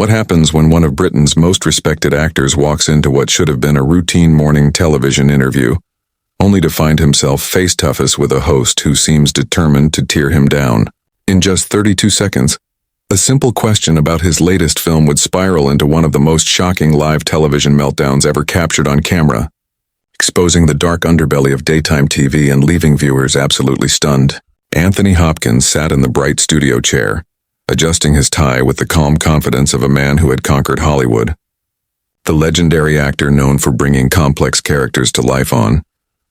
What happens when one of Britain's most respected actors walks into what should have been a routine morning television interview, only to find himself face-to-face with a host who seems determined to tear him down? In just 32 seconds, a simple question about his latest film would spiral into one of the most shocking live television meltdowns ever captured on camera, exposing the dark underbelly of daytime TV and leaving viewers absolutely stunned. Anthony Hopkins sat in the bright studio chair, adjusting his tie with the calm confidence of a man who had conquered Hollywood. The legendary actor known for bringing complex characters to life on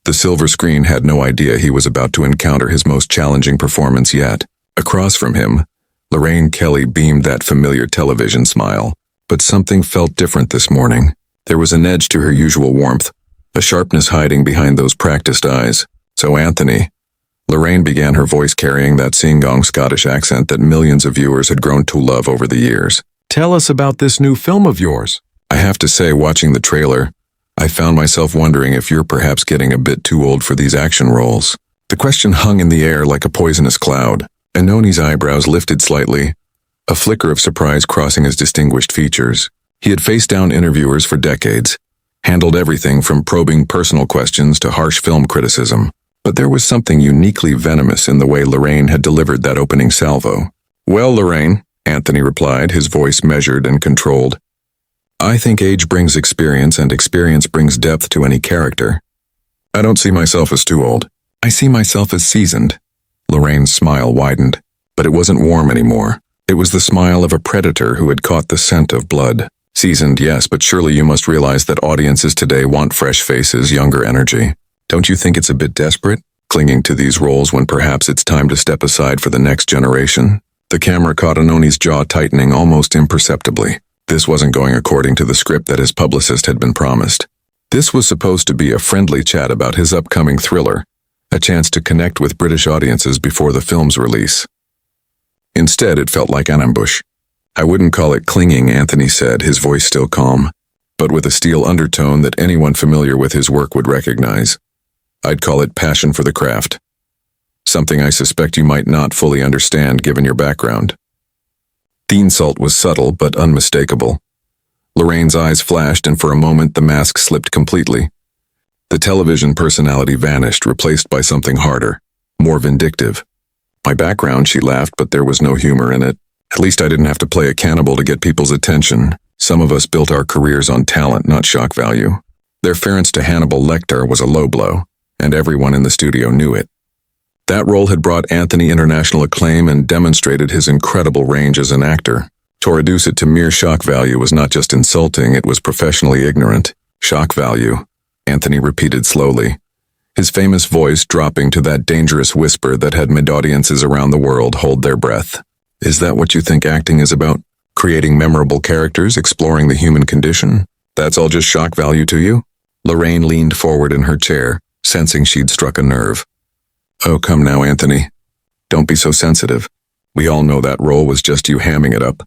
the silver screen had no idea he was about to encounter his most challenging performance yet. Across from him, Lorraine Kelly beamed that familiar television smile, but something felt different this morning. There was an edge to her usual warmth, a sharpness hiding behind those practiced eyes. "So Anthony," Lorraine began, her voice carrying that sing-song Scottish accent that millions of viewers had grown to love over the years. "Tell us about this new film of yours." "I have to say, watching the trailer, I found myself wondering if you're perhaps getting a bit too old for these action roles." The question hung in the air like a poisonous cloud. Anoni's eyebrows lifted slightly, a flicker of surprise crossing his distinguished features. He had faced down interviewers for decades, handled everything from probing personal questions to harsh film criticism. But there was something uniquely venomous in the way Lorraine had delivered that opening salvo. "Well, Lorraine," Anthony replied, his voice measured and controlled, "I think age brings experience and experience brings depth to any character. I don't see myself as too old. I see myself as seasoned." Lorraine's smile widened, but it wasn't warm anymore. It was the smile of a predator who had caught the scent of blood. "Seasoned, yes, but surely you must realize that audiences today want fresh faces, younger energy. Don't you think it's a bit desperate, clinging to these roles when perhaps it's time to step aside for the next generation?" The camera caught Anoni's jaw tightening almost imperceptibly. This wasn't going according to the script that his publicist had been promised. This was supposed to be a friendly chat about his upcoming thriller, a chance to connect with British audiences before the film's release. Instead, it felt like an ambush. "I wouldn't call it clinging," Anthony said, his voice still calm, but with a steel undertone that anyone familiar with his work would recognize. "I'd call it passion for the craft. Something I suspect you might not fully understand given your background." The insult was subtle but unmistakable. Lorraine's eyes flashed, and for a moment the mask slipped completely. The television personality vanished, replaced by something harder, more vindictive. "My background," she laughed, but there was no humor in it. "At least I didn't have to play a cannibal to get people's attention. Some of us built our careers on talent, not shock value." Their reference to Hannibal Lecter was a low blow, and everyone in the studio knew it. That role had brought Anthony international acclaim and demonstrated his incredible range as an actor. To reduce it to mere shock value was not just insulting, it was professionally ignorant. "Shock value," Anthony repeated slowly, his famous voice dropping to that dangerous whisper that had made audiences around the world hold their breath. "Is that what you think acting is about? Creating memorable characters, exploring the human condition? That's all just shock value to you?" Lorraine leaned forward in her chair, sensing she'd struck a nerve. "Oh, come now, Anthony. Don't be so sensitive. We all know that role was just you hamming it up,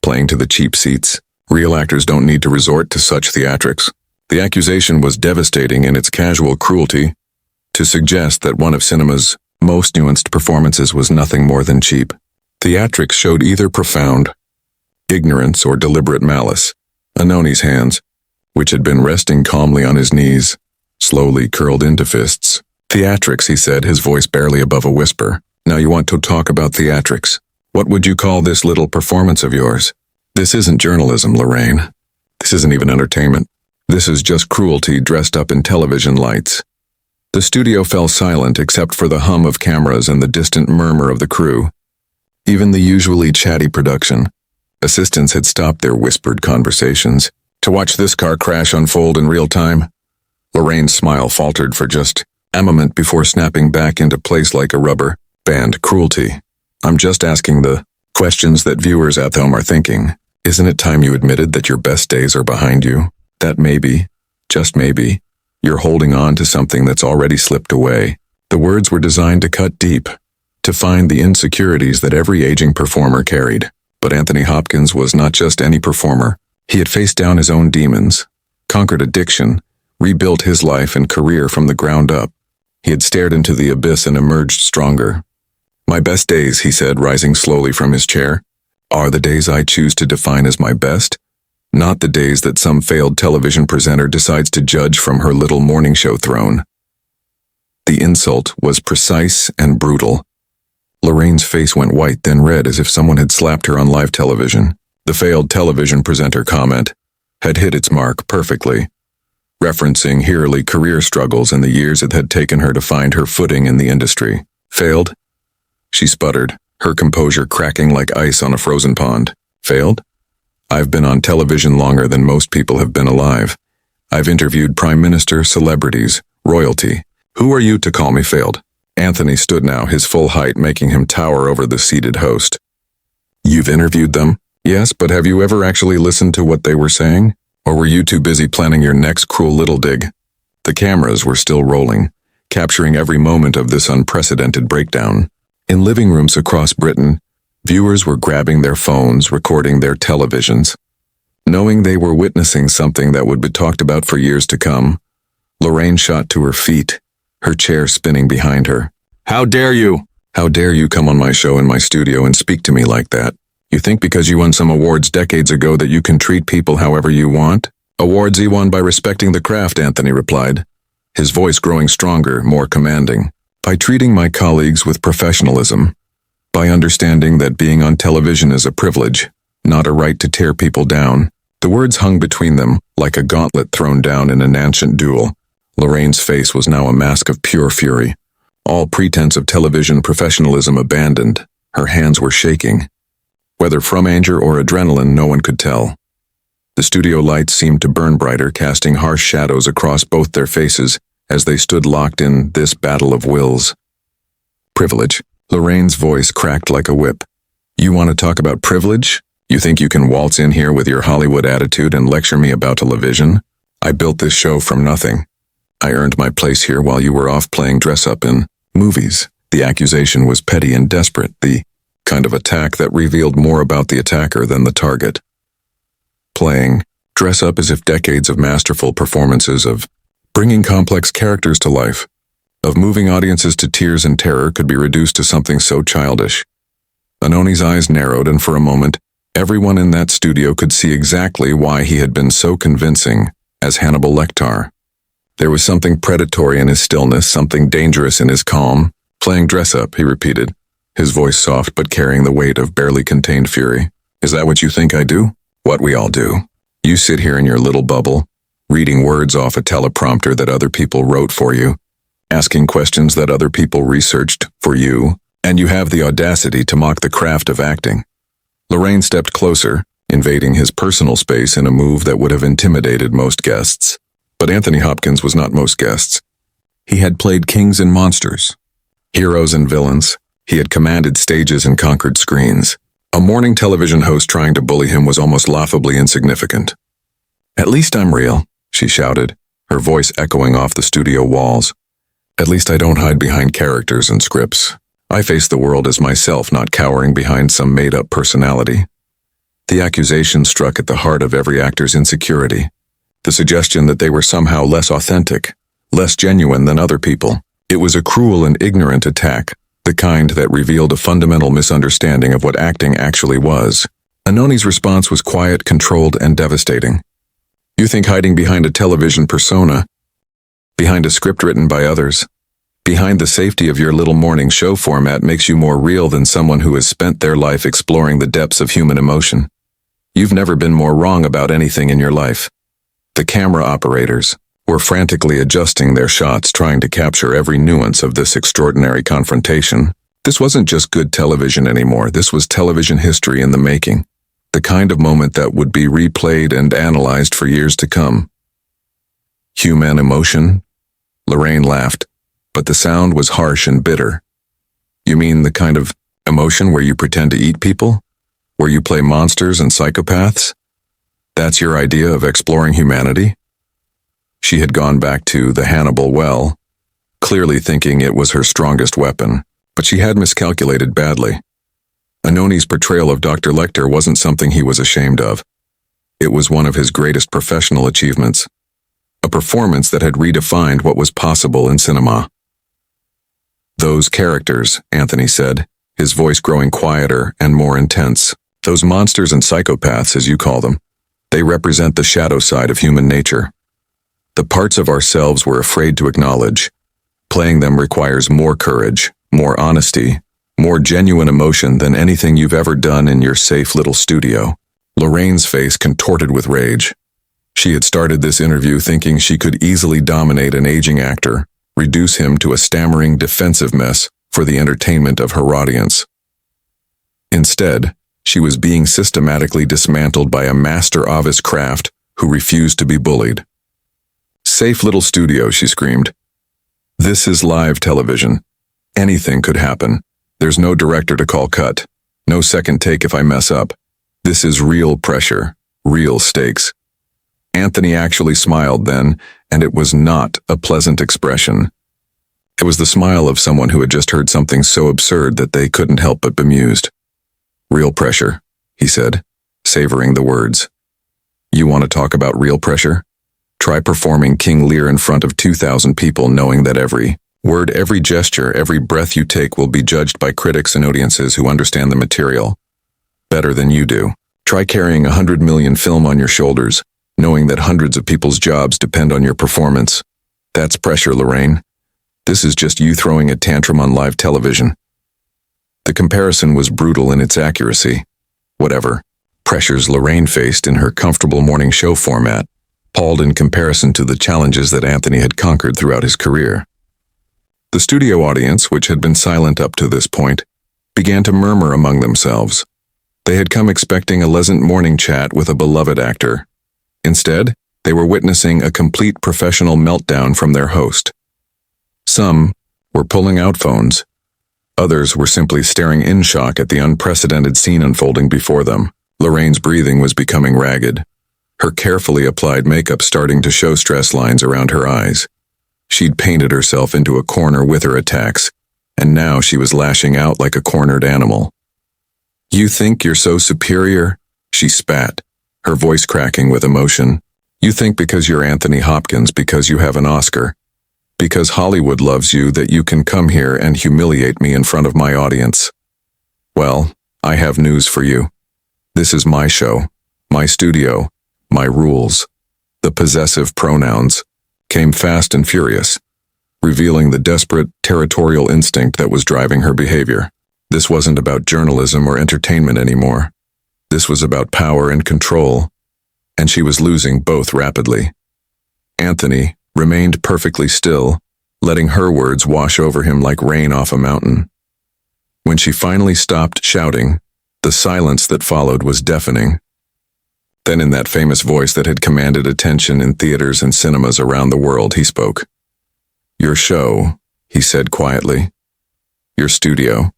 playing to the cheap seats. Real actors don't need to resort to such theatrics." The accusation was devastating in its casual cruelty. To suggest that one of cinema's most nuanced performances was nothing more than cheap. Theatrics showed either profound ignorance or deliberate malice. Anoni's hands, which had been resting calmly on his knees, slowly curled into fists. "Theatrics," he said, his voice barely above a whisper. "Now you want to talk about theatrics. What would you call this little performance of yours? This isn't journalism, Lorraine. This isn't even entertainment. This is just cruelty dressed up in television lights." The studio fell silent except for the hum of cameras and the distant murmur of the crew. Even the usually chatty production assistants had stopped their whispered conversations to watch this car crash unfold in real time. Lorraine's smile faltered for just a moment before snapping back into place like a rubber band. "Cruelty. I'm just asking the questions that viewers at home are thinking. Isn't it time you admitted that your best days are behind you? That maybe, just maybe, you're holding on to something that's already slipped away." The words were designed to cut deep, to find the insecurities that every aging performer carried. But Anthony Hopkins was not just any performer. He had faced down his own demons, conquered addiction, rebuilt his life and career from the ground up. He had stared into the abyss and emerged stronger. "My best days," he said, rising slowly from his chair. are the days I choose to define as my best, not the days that some failed television presenter decides to judge from her little morning show throne. The insult was precise and brutal. Lorraine's face went white, then red, as if someone had slapped her on live television. The failed television presenter comment had hit its mark perfectly, referencing yearly career struggles and the years it had taken her to find her footing in the industry. Failed? She sputtered, her composure cracking like ice on a frozen pond. Failed? I've been on television longer than most people have been alive. I've interviewed prime minister, celebrities, royalty. Who are you to call me failed? Anthony stood now, his full height making him tower over the seated host. You've interviewed them? Yes, but have you ever actually listened to what they were saying? Or were you too busy planning your next cruel little dig? The cameras were still rolling, capturing every moment of this unprecedented breakdown. In living rooms across Britain, viewers were grabbing their phones, recording their televisions. Knowing they were witnessing something that would be talked about for years to come, Lorraine shot to her feet, her chair spinning behind her. How dare you? How dare you come on my show in my studio and speak to me like that? You think because you won some awards decades ago that you can treat people however you want? Awards he won by respecting the craft, Anthony replied, his voice growing stronger, more commanding. By treating my colleagues with professionalism. By understanding that being on television is a privilege, not a right to tear people down. The words hung between them, like a gauntlet thrown down in an ancient duel. Lorraine's face was now a mask of pure fury. All pretense of television professionalism abandoned, her hands were shaking. Whether from anger or adrenaline, no one could tell. The studio lights seemed to burn brighter, casting harsh shadows across both their faces as they stood locked in this battle of wills. Privilege. Lorraine's voice cracked like a whip. You want to talk about privilege? You think you can waltz in here with your Hollywood attitude and lecture me about television? I built this show from nothing. I earned my place here while you were off playing dress-up in movies. The accusation was petty and desperate, the kind of attack that revealed more about the attacker than the target. Playing dress-up as if decades of masterful performances of bringing complex characters to life, of moving audiences to tears and terror could be reduced to something so childish. Anoni's eyes narrowed, and for a moment, everyone in that studio could see exactly why he had been so convincing as Hannibal Lecter. There was something predatory in his stillness, something dangerous in his calm. Playing dress-up, he repeated, his voice soft but carrying the weight of barely contained fury. Is that what you think I do? What we all do. You sit here in your little bubble, reading words off a teleprompter that other people wrote for you, asking questions that other people researched for you, and you have the audacity to mock the craft of acting. Lorraine stepped closer, invading his personal space in a move that would have intimidated most guests. But Anthony Hopkins was not most guests. He had played kings and monsters, heroes and villains. He had commanded stages and conquered screens. A morning television host trying to bully him was almost laughably insignificant. At least I'm real, she shouted, her voice echoing off the studio walls. At least I don't hide behind characters and scripts. I face the world as myself, not cowering behind some made-up personality. The accusation struck at the heart of every actor's insecurity. The suggestion that they were somehow less authentic, less genuine than other people. It was a cruel and ignorant attack, the kind that revealed a fundamental misunderstanding of what acting actually was. Anoni's response was quiet, controlled, and devastating. You think hiding behind a television persona, behind a script written by others, behind the safety of your little morning show format makes you more real than someone who has spent their life exploring the depths of human emotion. You've never been more wrong about anything in your life. The camera operators were frantically adjusting their shots, trying to capture every nuance of this extraordinary confrontation. This wasn't just good television anymore. This was television history in the making. The kind of moment that would be replayed and analyzed for years to come. Human emotion? Lorraine laughed, but the sound was harsh and bitter. You mean the kind of emotion where you pretend to eat people? Where you play monsters and psychopaths? That's your idea of exploring humanity? She had gone back to the Hannibal well, clearly thinking it was her strongest weapon, but she had miscalculated badly. Anoni's portrayal of Dr. Lecter wasn't something he was ashamed of. It was one of his greatest professional achievements, a performance that had redefined what was possible in cinema. Those characters, Anthony said, his voice growing quieter and more intense. Those monsters and psychopaths, as you call them, they represent the shadow side of human nature. The parts of ourselves we're afraid to acknowledge. Playing them requires more courage, more honesty, more genuine emotion than anything you've ever done in your safe little studio. Lorraine's face contorted with rage. She had started this interview thinking she could easily dominate an aging actor, reduce him to a stammering defensive mess for the entertainment of her audience. Instead, she was being systematically dismantled by a master of his craft who refused to be bullied. "Safe little studio," she screamed. "This is live television. Anything could happen. There's no director to call cut. No second take if I mess up. This is real pressure, real stakes." Anthony actually smiled then, and it was not a pleasant expression. It was the smile of someone who had just heard something so absurd that they couldn't help but bemused. "Real pressure," he said, savoring the words. "You want to talk about real pressure? Try performing King Lear in front of 2,000 people knowing that every word, every gesture, every breath you take will be judged by critics and audiences who understand the material better than you do. Try carrying 100 million film on your shoulders, knowing that hundreds of people's jobs depend on your performance. That's pressure, Lorraine. This is just you throwing a tantrum on live television." The comparison was brutal in its accuracy. Whatever pressures Lorraine faced in her comfortable morning show format palled in comparison to the challenges that Anthony had conquered throughout his career. The studio audience, which had been silent up to this point, began to murmur among themselves. They had come expecting a pleasant morning chat with a beloved actor. Instead, they were witnessing a complete professional meltdown from their host. Some were pulling out phones. Others were simply staring in shock at the unprecedented scene unfolding before them. Lorraine's breathing was becoming ragged, her carefully applied makeup starting to show stress lines around her eyes. She'd painted herself into a corner with her attacks, and now she was lashing out like a cornered animal. "You think you're so superior?" she spat, her voice cracking with emotion. "You think because you're Anthony Hopkins, because you have an Oscar, because Hollywood loves you, that you can come here and humiliate me in front of my audience? Well, I have news for you. This is my show, my studio, my rules." The possessive pronouns came fast and furious, revealing the desperate, territorial instinct that was driving her behavior. This wasn't about journalism or entertainment anymore. This was about power and control, and she was losing both rapidly. Anthony remained perfectly still, letting her words wash over him like rain off a mountain. When she finally stopped shouting, the silence that followed was deafening. Then in that famous voice that had commanded attention in theaters and cinemas around the world, he spoke. "Your show," he said quietly. "Your studio.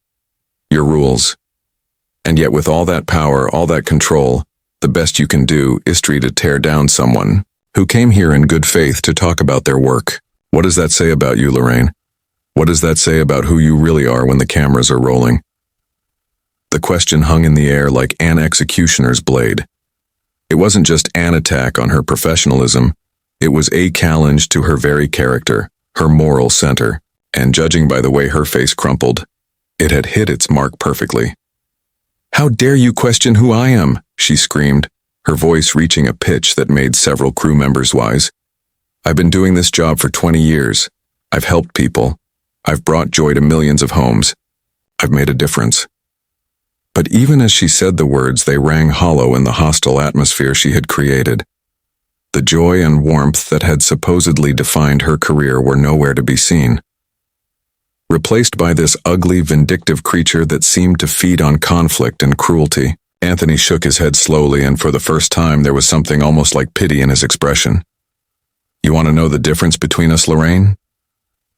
Your rules. And yet with all that power, all that control, the best you can do is try to tear down someone who came here in good faith to talk about their work. What does that say about you, Lorraine? What does that say about who you really are when the cameras are rolling?" The question hung in the air like an executioner's blade. It wasn't just an attack on her professionalism, it was a challenge to her very character, her moral center, and judging by the way her face crumpled, it had hit its mark perfectly. "How dare you question who I am?" she screamed, her voice reaching a pitch that made several crew members wise. "I've been doing this job for 20 years. I've helped people. I've brought joy to millions of homes. I've made a difference." But even as she said the words, they rang hollow in the hostile atmosphere she had created. The joy and warmth that had supposedly defined her career were nowhere to be seen. Replaced by this ugly, vindictive creature that seemed to feed on conflict and cruelty. Anthony shook his head slowly, and for the first time there was something almost like pity in his expression. "You want to know the difference between us, Lorraine?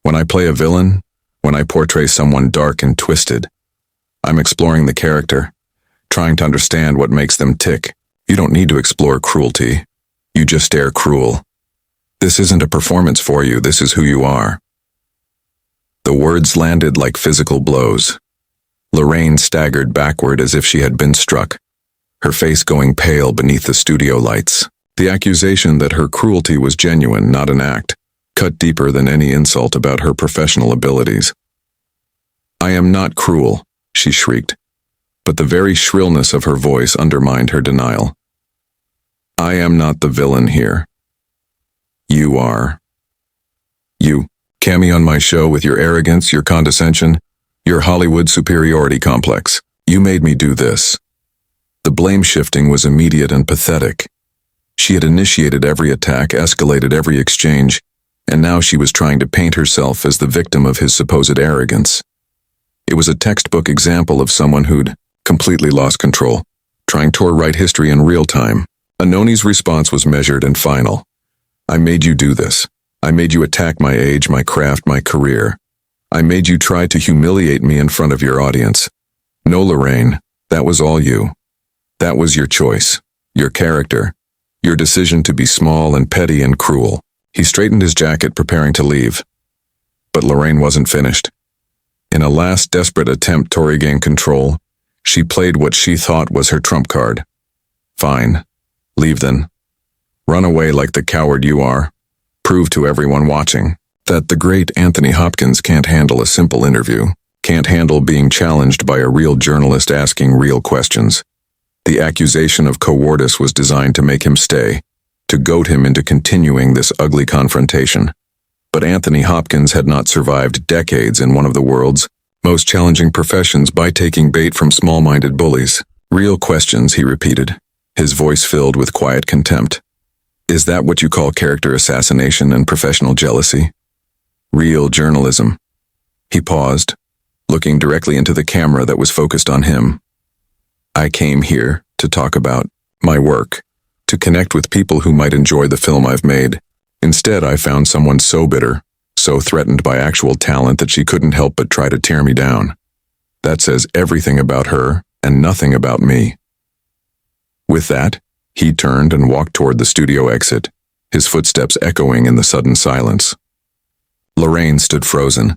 When I play a villain, when I portray someone dark and twisted, I'm exploring the character, trying to understand what makes them tick. You don't need to explore cruelty. You just stare cruel. This isn't a performance for you, this is who you are." The words landed like physical blows. Lorraine staggered backward as if she had been struck, her face going pale beneath the studio lights. The accusation that her cruelty was genuine, not an act, cut deeper than any insult about her professional abilities. "I am not cruel," she shrieked. but the very shrillness of her voice undermined her denial. I am not the villain here. You are. You cam me on my show with your arrogance, your condescension, your Hollywood superiority complex. You made me do this. The blame shifting was immediate and pathetic. She had initiated every attack, escalated every exchange, and now she was trying to paint herself as the victim of his supposed arrogance. It was a textbook example of someone who'd completely lost control, trying to rewrite history in real time. Anoni's response was measured and final. I made you do this. I made you attack my age, my craft, my career. I made you try to humiliate me in front of your audience. No, Lorraine, that was all you. That was your choice, your character, your decision to be small and petty and cruel. He straightened his jacket, preparing to leave. But Lorraine wasn't finished. In a last desperate attempt to regain control, she played what she thought was her trump card. Fine. Leave then. Run away like the coward you are. Prove to everyone watching that the great Anthony Hopkins can't handle a simple interview, can't handle being challenged by a real journalist asking real questions. The accusation of cowardice was designed to make him stay, to goad him into continuing this ugly confrontation. But Anthony Hopkins had not survived decades in one of the world's most challenging professions by taking bait from small-minded bullies. Real questions, he repeated, his voice filled with quiet contempt. Is that what you call character assassination and professional jealousy? Real journalism. He paused, looking directly into the camera that was focused on him. I came here to talk about my work, to connect with people who might enjoy the film I've made. Instead, I found someone so bitter, so threatened by actual talent that she couldn't help but try to tear me down. That says everything about her and nothing about me. With that, he turned and walked toward the studio exit, his footsteps echoing in the sudden silence. Lorraine stood frozen,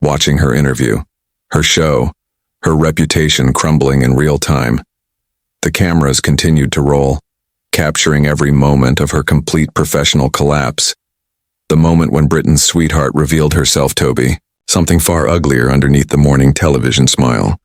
watching her interview, her show, her reputation crumbling in real time. The cameras continued to roll, capturing every moment of her complete professional collapse. The moment when Britain's sweetheart revealed herself to be something far uglier underneath the morning television smile.